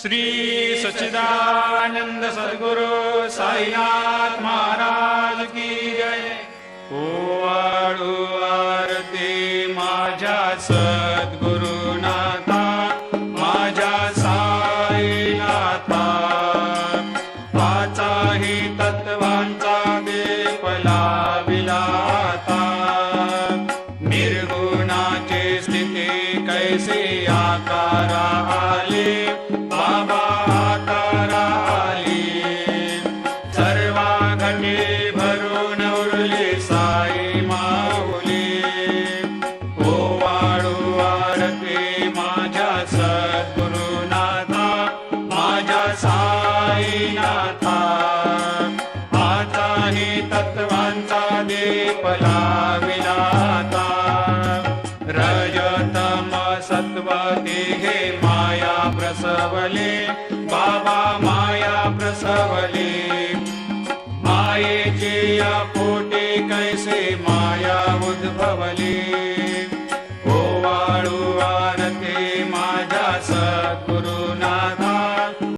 श्री सच्चिदानंद सद्गुरु साईनाथ महाराज की जय। ओवाळू आरती माझ्या सद्गुरुनाथा, माझ्या साईनाथा, पाचाही तत्वांचा दीप लाविला आता। निर्गुणाची स्थिती कैसे आकारा आले, बाबा आकारा आली। सर्वा घटी भरून उरली साई माऊली। ओवाळू आरती माझ्या सद्गुरुनाथा, माझ्या साईनाथा, आताही तत्वांचा दीप लाविला आता। रजतम सत्व तिघे माया प्रसवले, बाबा माया प्रसवले। मायेची या पोटी कैसे माया उद्भवली।